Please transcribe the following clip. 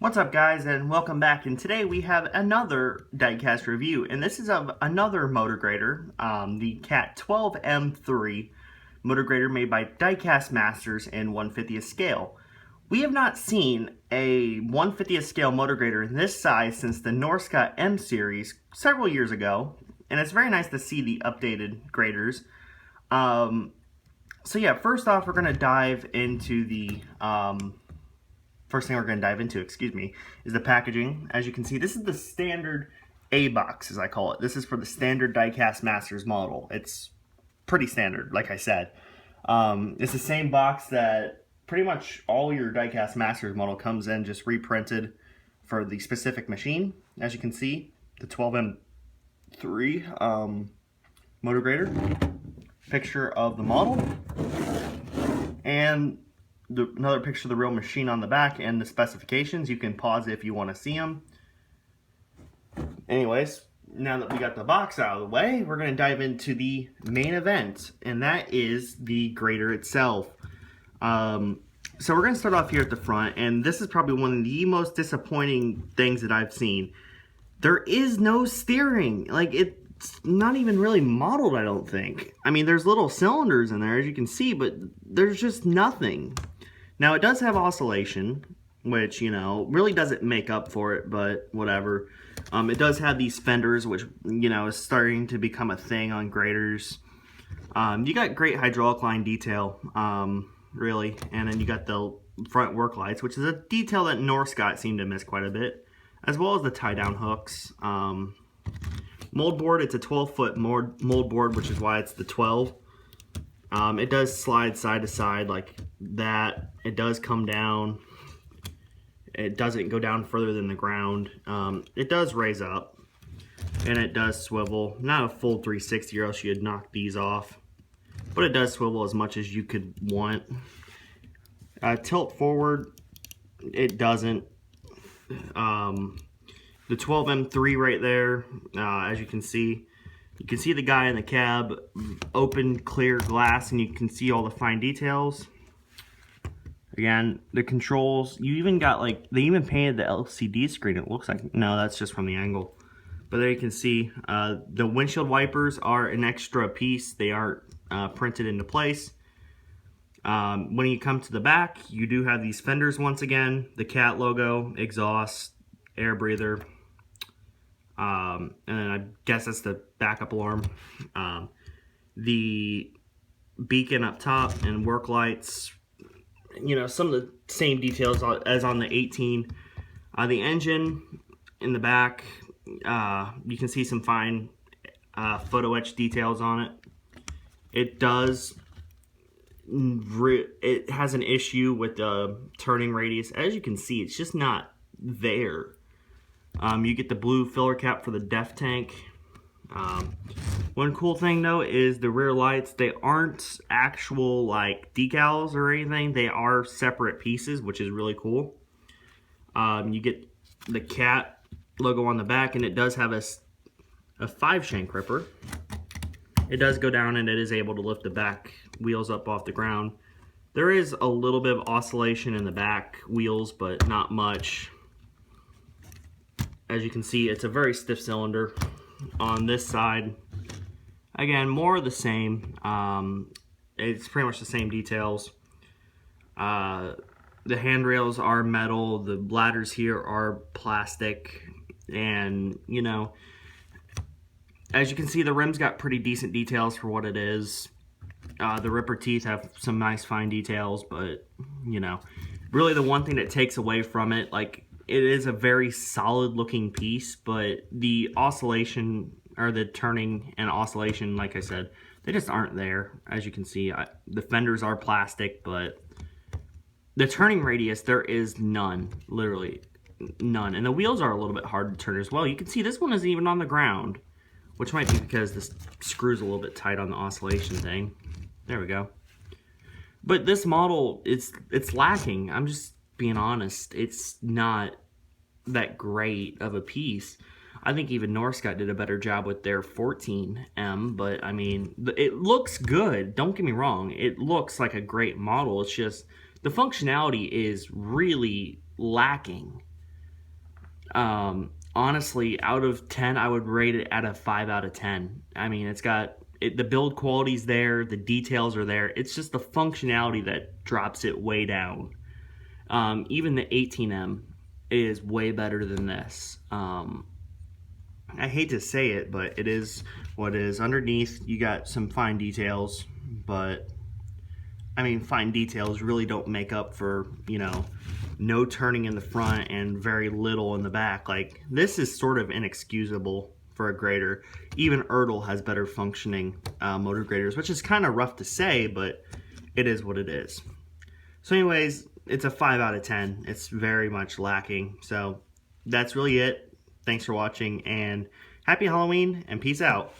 What's up, guys, and welcome back. And today we have another diecast review, and this is of another motor grader, the Cat 12M3 motor grader made by Diecast Masters in 1/50th scale. We have not seen a 1/50th scale motor grader in this size since the Norscot M series several years ago, and it's very nice to see the updated graders. So yeah, first off, we're going to dive into the first thing we're going to dive into, is the packaging. As you can see, this is the standard A box, as I call it. This is for the standard Diecast Masters model. It's pretty standard, like I said. It's the same box that pretty much all your Diecast Masters model comes in, just reprinted for the specific machine. As you can see, the 12M3 motor grader. Picture of the model. And another picture of the real machine on the back and the specifications. You can pause it if you want to see them. Anyways, now that we got the box out of the way, we're going to dive into the main event, and that is the grader itself. So we're going to start off here at the front, and this is probably one of the most disappointing things that I've seen. There is no steering. Like, it's not even really modeled, I don't think. I mean, there's little cylinders in there, as you can see, but there's just nothing. Now, it does have oscillation, which, you know, really doesn't make up for it, but whatever. It does have these fenders, which, you know, is starting to become a thing on graders. You got great hydraulic line detail, really, and then you got the front work lights, which is a detail that Norscot seemed to miss quite a bit, as well as the tie-down hooks. Mold board, it's a 12-foot mold board, which is why it's the 12. It does slide side to side like that. It does come down. It doesn't go down further than the ground. It does raise up, and it does swivel. Not a full 360 or else you'd knock these off, but it does swivel as much as you could want. Tilt forward, it doesn't. The 12M3 right there, as you can see the guy in the cab, open clear glass, and you can see all the fine details. Again, the controls, you even got, like, they even painted the LCD screen, it looks like. No, that's just from the angle. But there you can see, the windshield wipers are an extra piece. They aren't printed into place. When you come to the back, you do have these fenders once again, the Cat logo, exhaust, air breather. And then I guess that's the backup alarm. The beacon up top and work lights, you know, some of the same details as on the 18. The engine in the back, you can see some fine photo etch details on it. It has an issue with the turning radius. As you can see, it's just not there. You get the blue filler cap for the def tank. One cool thing though is the rear lights. They aren't actual like decals or anything. They are separate pieces, which is really cool. You get the Cat logo on the back, and it does have a 5-shank ripper. It does go down, and it is able to lift the back wheels up off the ground. There is a little bit of oscillation in the back wheels, but not much. As you can see, it's a very stiff cylinder. On this side, again, more of the same. It's pretty much the same details. The handrails are metal. The ladders here are plastic. And, you know, as you can see, the rim's got pretty decent details for what it is. The ripper teeth have some nice fine details, but, you know, really the one thing that takes away from it, like, it is a very solid looking piece, but the oscillation, or the turning and oscillation, like I said, they just aren't there. As you can see, the fenders are plastic, but the turning radius, there is none, literally none. And the wheels are a little bit hard to turn as well. You can see this one isn't even on the ground, which might be because this screw's a little bit tight on the oscillation thing. There we go. But this model, it's lacking. I'm just being honest. It's not that great of a piece. I think even Norscot did a better job with their 14M, but I mean, it looks good. Don't get me wrong. It looks like a great model. It's just the functionality is really lacking. Honestly, out of 10, I would rate it at a 5 out of 10. I mean, it's got the build quality's there, the details are there. It's just the functionality that drops it way down. Even the 18M is way better than this. I hate to say it, but it is what it is. Underneath, you got some fine details, but I mean, fine details really don't make up for, you know, no turning in the front and very little in the back. Like, this is sort of inexcusable for a grader. Even Ertl has better functioning motor graders, which is kind of rough to say, but it is what it is. So anyways, it's a 5 out of 10. It's very much lacking. So that's really it. Thanks for watching, and happy Halloween, and peace out.